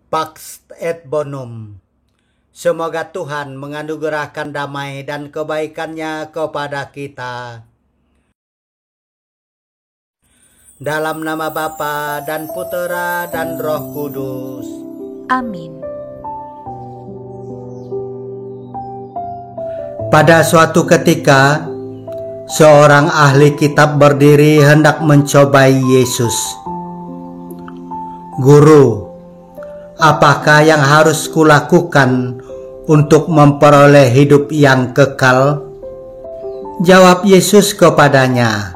Pax et Bonum. Semoga Tuhan menganugerahkan damai dan kebaikan-Nya kepada kita. Dalam nama Bapa dan Putera dan Roh Kudus. Amin. Pada suatu ketika, seorang ahli kitab berdiri hendak mencobai Yesus. Guru, apakah yang harus kulakukan untuk memperoleh hidup yang kekal? Jawab Yesus kepadanya,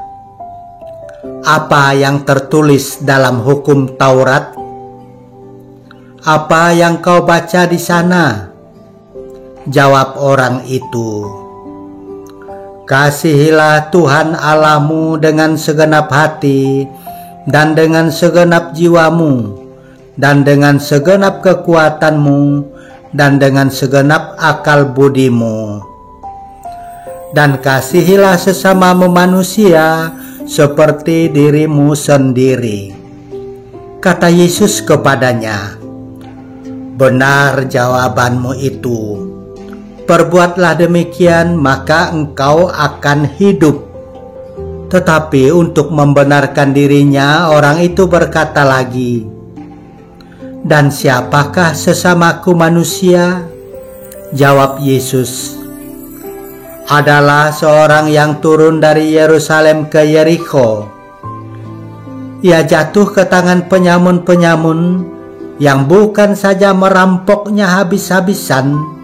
apa yang tertulis dalam hukum Taurat? Apa yang kau baca di sana? Jawab orang itu, kasihilah Tuhan Allahmu dengan segenap hati dan dengan segenap jiwamu dan dengan segenap kekuatanmu dan dengan segenap akal budimu. Dan kasihilah sesamamu manusia seperti dirimu sendiri. Kata Yesus kepadanya, benar jawabanmu itu. Perbuatlah demikian, maka engkau akan hidup. Tetapi untuk membenarkan dirinya, orang itu berkata lagi, dan siapakah sesamaku manusia? Jawab Yesus, adalah seorang yang turun dari Yerusalem ke Yerikho. Ia jatuh ke tangan penyamun-penyamun yang bukan saja merampoknya habis-habisan,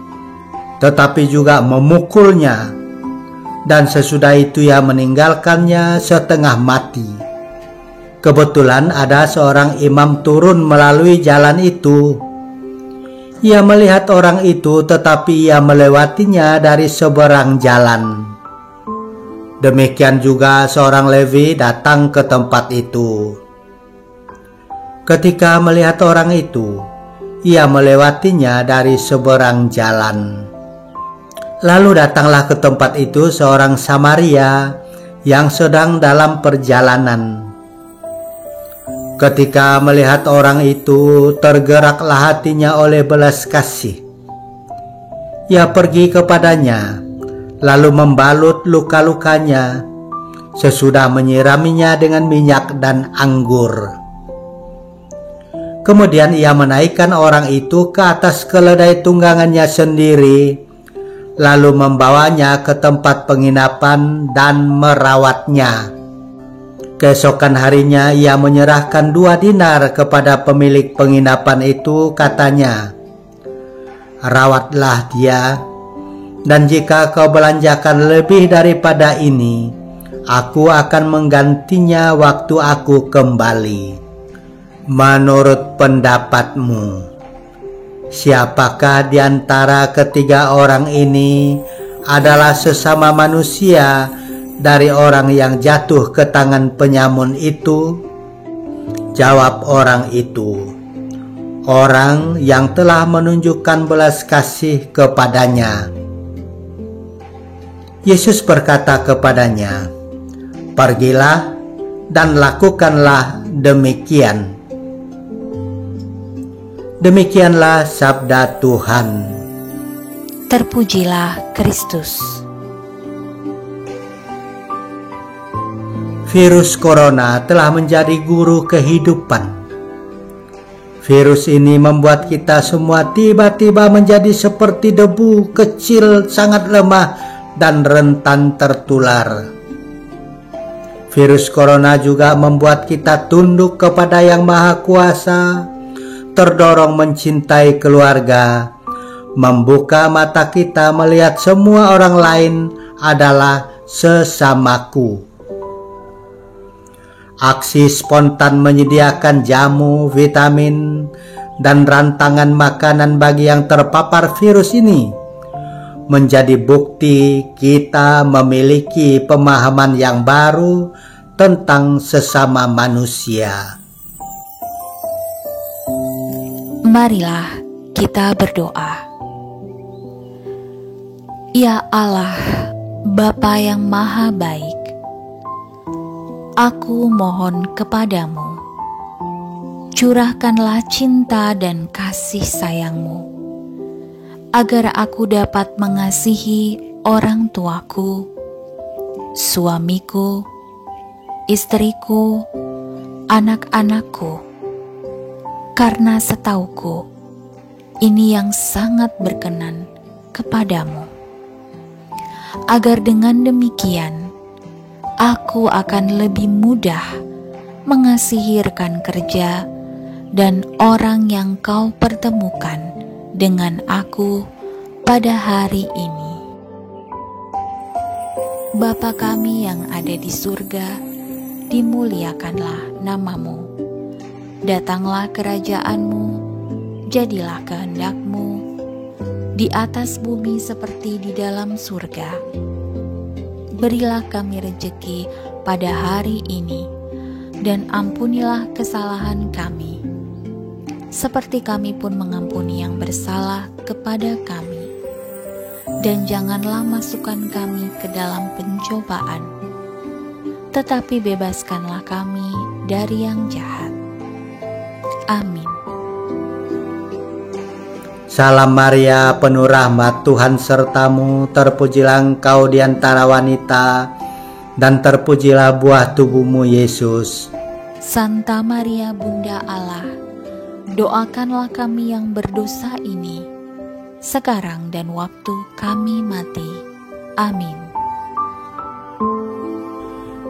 tetapi juga memukulnya, dan sesudah itu ia meninggalkannya setengah mati. Kebetulan ada seorang imam turun melalui jalan itu. Ia melihat orang itu, tetapi ia melewatinya dari seberang jalan. Demikian juga seorang Lewi datang ke tempat itu. Ketika melihat orang itu, ia melewatinya dari seberang jalan. Lalu datanglah ke tempat itu seorang Samaria yang sedang dalam perjalanan. Ketika melihat orang itu, tergeraklah hatinya oleh belas kasih. Ia pergi kepadanya, lalu membalut luka-lukanya, sesudah menyiraminya dengan minyak dan anggur. Kemudian ia menaikkan orang itu ke atas keledai tunggangannya sendiri, lalu membawanya ke tempat penginapan dan merawatnya. Keesokan harinya ia menyerahkan 2 dinar kepada pemilik penginapan itu, katanya, rawatlah dia, dan jika kau belanjakan lebih daripada ini, aku akan menggantinya waktu aku kembali. Menurut pendapatmu, siapakah di antara ketiga orang ini adalah sesama manusia dari orang yang jatuh ke tangan penyamun itu? Jawab orang itu, orang yang telah menunjukkan belas kasih kepadanya. Yesus berkata kepadanya, pergilah dan lakukanlah demikian. Demikianlah sabda Tuhan. Terpujilah Kristus. Virus corona telah menjadi guru kehidupan. Virus ini membuat kita semua tiba-tiba menjadi seperti debu kecil, sangat lemah dan rentan tertular. Virus corona juga membuat kita tunduk kepada Yang Maha Kuasa, terdorong mencintai keluarga, membuka mata kita melihat semua orang lain adalah sesamaku. Aksi spontan menyediakan jamu, vitamin, dan rantangan makanan bagi yang terpapar virus ini menjadi bukti kita memiliki pemahaman yang baru tentang sesama manusia. Marilah kita berdoa. Ya Allah, Bapa yang Maha Baik, aku mohon kepadamu, curahkanlah cinta dan kasih sayang-Mu, agar aku dapat mengasihi orang tuaku, suamiku, istriku, anak-anakku, karena setauku ini yang sangat berkenan kepadamu. Agar dengan demikian aku akan lebih mudah mengasihi rekan kerja dan orang yang Kau pertemukan dengan aku pada hari ini. Bapa kami yang ada di surga, dimuliakanlah nama-Mu. Datanglah kerajaan-Mu, jadilah kehendak-Mu di atas bumi seperti di dalam surga. Berilah kami rejeki pada hari ini, dan ampunilah kesalahan kami, seperti kami pun mengampuni yang bersalah kepada kami. Dan janganlah masukkan kami ke dalam pencobaan, tetapi bebaskanlah kami dari yang jahat. Amin. Salam Maria, penuh rahmat, Tuhan sertamu, terpujilah engkau di antara wanita, dan terpujilah buah tubuhmu Yesus. Santa Maria Bunda Allah, doakanlah kami yang berdosa ini, sekarang dan waktu kami mati. Amin.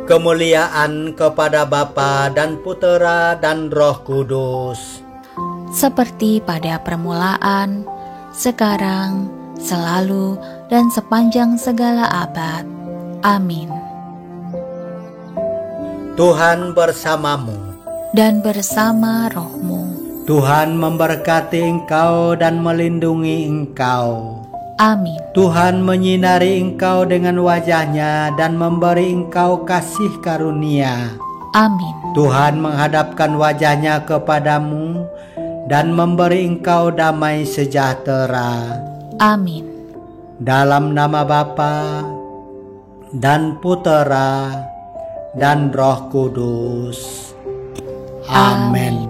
Kemuliaan kepada Bapa dan Putera dan Roh Kudus, seperti pada permulaan, sekarang, selalu, dan sepanjang segala abad. Amin. Tuhan bersamamu, dan bersama rohmu. Tuhan memberkati engkau dan melindungi engkau. Amin. Tuhan menyinari engkau dengan wajah-Nya dan memberi engkau kasih karunia. Amin. Tuhan menghadapkan wajah-Nya kepadamu dan memberi engkau damai sejahtera. Amin. Dalam nama Bapa dan Putera dan Roh Kudus. Amin.